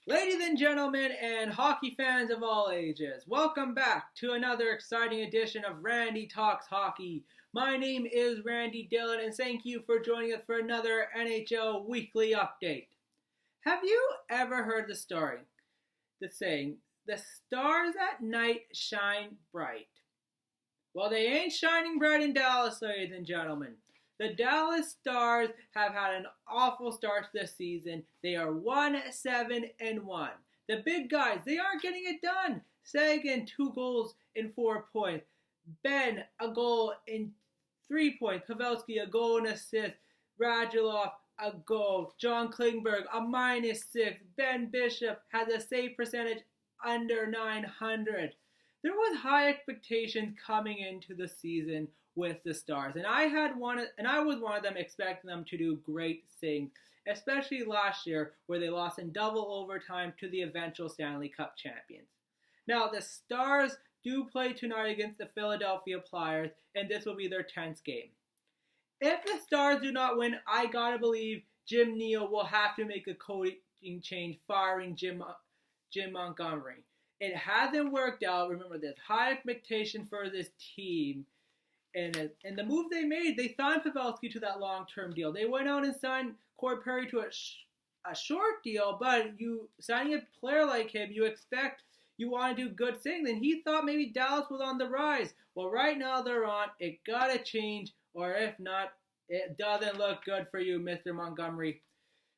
Ladies and gentlemen, and hockey fans of all ages, welcome back to another exciting edition of Randy Talks Hockey. My name is Randy Dillon, and thank you for joining us for another NHL Weekly update. Have you ever heard the saying, the stars at night shine bright? Well, they ain't shining bright in Dallas, ladies and gentlemen. The Dallas Stars have had an awful start to the season. They are 1-7-1. The big guys, they aren't getting it done. Sagan, 2 goals in 4 points. Ben, a goal in 3 points. Pavelski, a goal and assist. Radulov, a goal. John Klingberg, a -6. Ben Bishop has a save percentage under 900. There was high expectations coming into the season with the Stars, and I was one of them, expecting them to do great things, especially last year where they lost in double overtime to the eventual Stanley Cup champions. Now the Stars do play tonight against the Philadelphia Flyers, and this will be their 10th game. If the Stars do not win, I gotta believe Jim Neal will have to make a coaching change, firing Jim Montgomery. It hasn't worked out. Remember, there's high expectation for this team. And the move they made, they signed Pavelski to that long-term deal. They went out and signed Corey Perry to a short deal, but you signing a player like him, you expect you want to do good things. And he thought maybe Dallas was on the rise. Well, right now they're on. It got to change, or if not, it doesn't look good for you, Mr. Montgomery.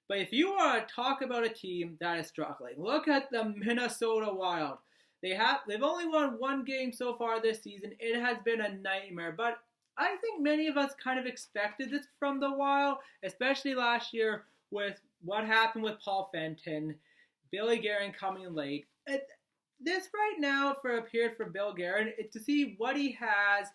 But if you want to talk about a team that is struggling, look at the Minnesota Wild. They've only won 1 game so far this season. It has been a nightmare, but I think many of us kind of expected this from the Wild, especially last year with what happened with Paul Fenton, Billy Guerin coming in late. This right now for a period for Bill Guerin is to see what he has,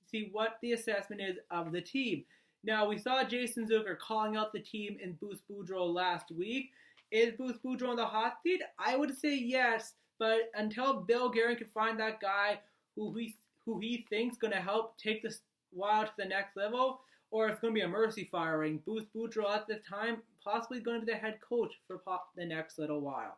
see what the assessment is of the team. Now, we saw Jason Zucker calling out the team in Bruce Boudreau last week. Is Bruce Boudreau on the hot seat? I would say yes, but until Bill Guerin can find that guy who he thinks going to help take the Wild to the next level, or if it's going to be a mercy firing, Bruce Boudreau at this time possibly going to be the head coach for the next little while.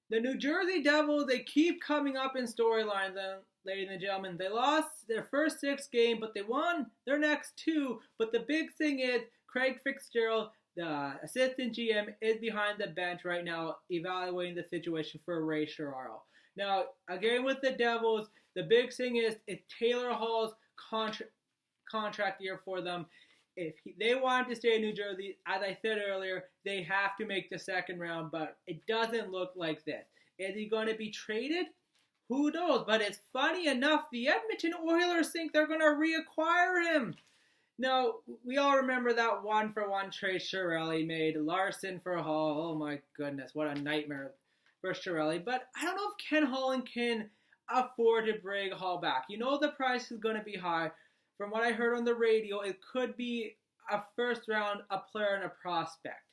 The New Jersey Devils, they keep coming up in storylines, ladies and gentlemen. They lost their first 6 games, but they won their next 2. But the big thing is Craig Fitzgerald, the assistant GM, is behind the bench right now evaluating the situation for Ray Sherraro. Now, again with the Devils, the big thing is Taylor Hall's contract year for them. If they want to stay in New Jersey, as I said earlier, they have to make the second round, but it doesn't look like this. Is he going to be traded? Who knows? But it's funny enough, the Edmonton Oilers think they're going to reacquire him. Now, we all remember that 1-for-1 trade Chiarelli made. Larson for Hall. Oh my goodness, what a nightmare for Chiarelli. But I don't know if Ken Holland can afford to bring Hall back. You know the price is going to be high. From what I heard on the radio, it could be a first round, a player, and a prospect.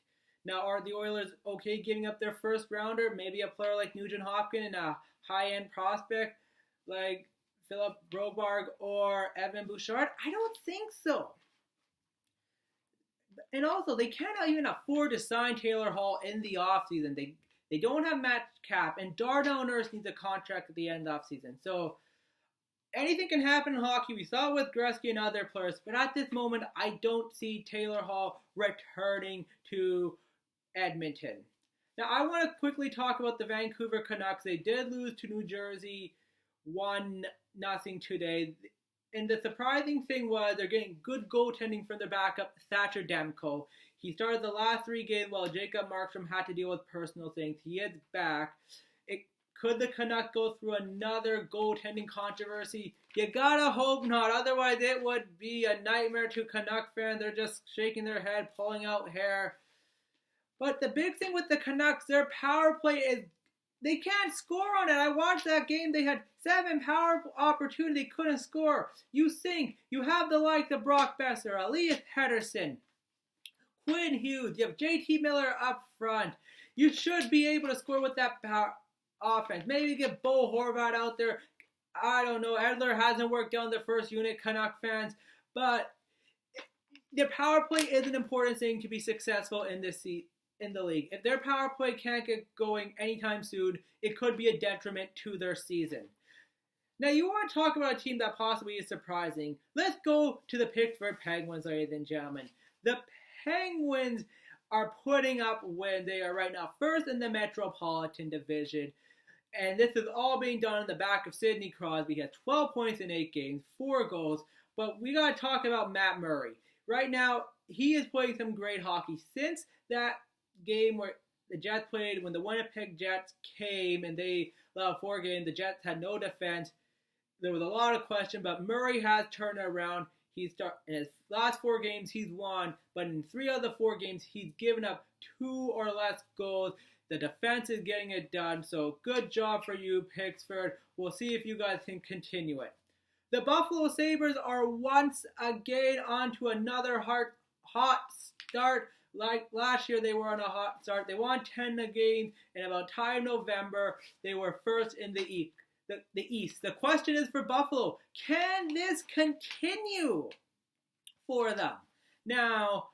Now, are the Oilers okay giving up their first rounder? Maybe a player like Nugent Hopkins and a high-end prospect like Philip Broberg or Evan Bouchard? I don't think so. And also, they cannot even afford to sign Taylor Hall in the offseason. They don't have match cap, and Darnell Nurse needs a contract at the end of the offseason. So anything can happen in hockey. We saw it with Gretzky and other players, but at this moment, I don't see Taylor Hall returning to Edmonton. Now, I want to quickly talk about the Vancouver Canucks. They did lose to New Jersey 1-0 today. And the surprising thing was they're getting good goaltending from their backup, Thatcher Demko. He started the last 3 games while Jacob Markstrom had to deal with personal things. He is back. Could the Canucks go through another goaltending controversy? You gotta hope not. Otherwise, it would be a nightmare to Canuck fans. They're just shaking their head, pulling out hair. But the big thing with the Canucks, their power play is they can't score on it. I watched that game. They had 7 power opportunities. They couldn't score. You think you have the likes of Brock Besser, Elias Pettersson, Quinn Hughes. You have JT Miller up front. You should be able to score with that power offense. Maybe get Bo Horvat out there. I don't know. Edler hasn't worked on the first unit, Canuck fans. But the power play is an important thing to be successful in this in the league. If their power play can't get going anytime soon, it could be a detriment to their season. Now, you want to talk about a team that possibly is surprising. Let's go to the Pittsburgh Penguins, ladies and gentlemen. The Penguins are putting up wins. They are right now first in the Metropolitan Division. And this is all being done in the back of Sidney Crosby. He has 12 points in 8 games, 4 goals. But we got to talk about Matt Murray. Right now, he is playing some great hockey. Since that game where the Jets played, when the Winnipeg Jets came and they allowed 4 games, the Jets had no defense. There was a lot of question, but Murray has turned it around. In his last 4 games, he's won, but in 3 of the 4 games, he's given up 2 or less goals. The defense is getting it done, so good job for you, Pittsburgh. We'll see if you guys can continue it. The Buffalo Sabres are once again on to another hot start. Like last year, they were on a hot start. They won 10 games, and about time November, they were first in the East. The question is for Buffalo, can this continue for them? Now,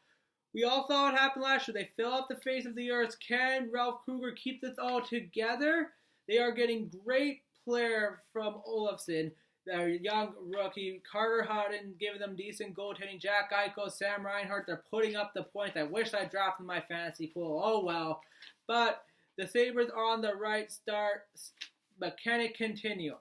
we all saw what happened last year. They fell off the face of the earth. Can Ralph Kruger keep this all together? They are getting great player from Olofsson. Their young rookie, Carter Hutton, giving them decent goaltending. Jack Eichel, Sam Reinhart, they're putting up the points. I wish I drafted my fantasy pool. Oh well. But the Sabres are on the right start. But can it continue?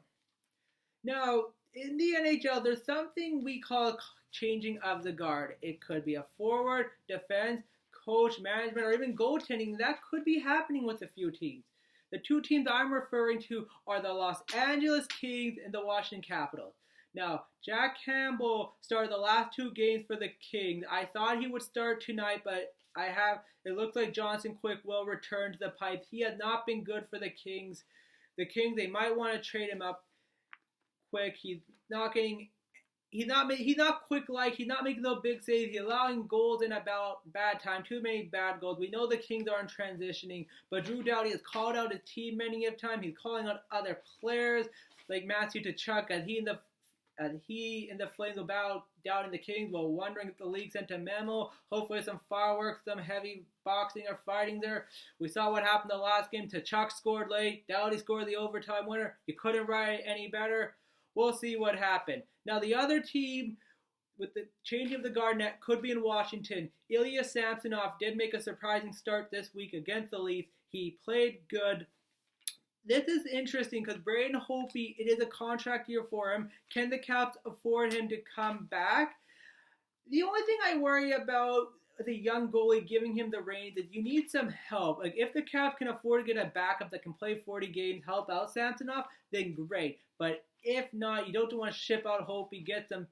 Now, in the NHL, there's something we call changing of the guard. It could be a forward, defense, coach, management, or even goaltending. That could be happening with a few teams. The 2 teams I'm referring to are the Los Angeles Kings and the Washington Capitals. Now, Jack Campbell started the last 2 games for the Kings. I thought he would start tonight, but it looks like Johnson Quick will return to the pipes. He has not been good for the Kings. The Kings, they might want to trade him up quick. He's not quick like, he's not making no big saves. He's allowing goals in about bad time, too many bad goals. We know the Kings aren't transitioning, but Drew Doughty has called out his team many a time. He's calling out other players like Matthew Tkachuk as he and the Flames will battle doubting the Kings while wondering if the league sent a memo. Hopefully some fireworks, some heavy boxing or fighting there. We saw what happened the last game. Tkachuk scored late. Doughty scored the overtime winner. You couldn't write it any better. We'll see what happened. Now the other team with the change of the guard net could be in Washington. Ilya Samsonov did make a surprising start this week against the Leafs. He played good. This is interesting because Braden Holtby, it is a contract year for him. Can the Caps afford him to come back? The only thing I worry about the young goalie giving him the reins is you need some help. Like if the Caps can afford to get a backup that can play 40 games, help out Samsonov, then great. But if not, you don't want to ship out Holtby, get a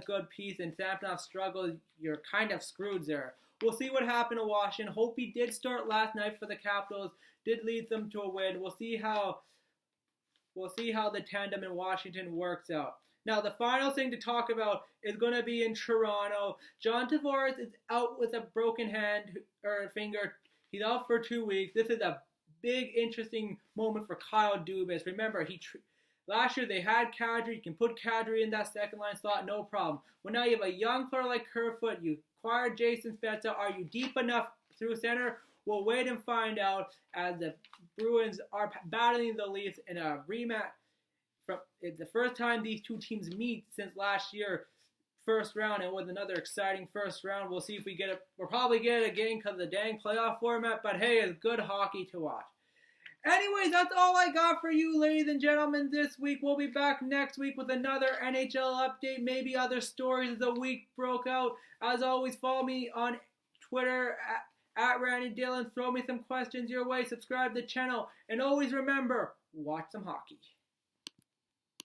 good piece, and Samsonov struggles, you're kind of screwed there. We'll see what happened to Washington. Holtby did start last night for the Capitals, did lead them to a win. We'll see how the tandem in Washington works out. Now, the final thing to talk about is going to be in Toronto. John Tavares is out with a broken hand or finger. He's out for 2 weeks. This is a big, interesting moment for Kyle Dubas. Remember, last year they had Kadri. You can put Kadri in that second line slot, no problem. Well, now you have a young player like Kerfoot. You acquired Jason Spezza. Are you deep enough through center? We'll wait and find out as the Bruins are battling the Leafs in a rematch. It's the first time these 2 teams meet since last year, first round, and with another exciting first round. We'll see if we get it. We'll probably get it again because of the dang playoff format, but hey, it's good hockey to watch. Anyways, that's all I got for you, ladies and gentlemen, this week. We'll be back next week with another NHL update, maybe other stories as the week broke out. As always, follow me on Twitter at Randy Dillon. Throw me some questions your way. Subscribe to the channel. And always remember, watch some hockey.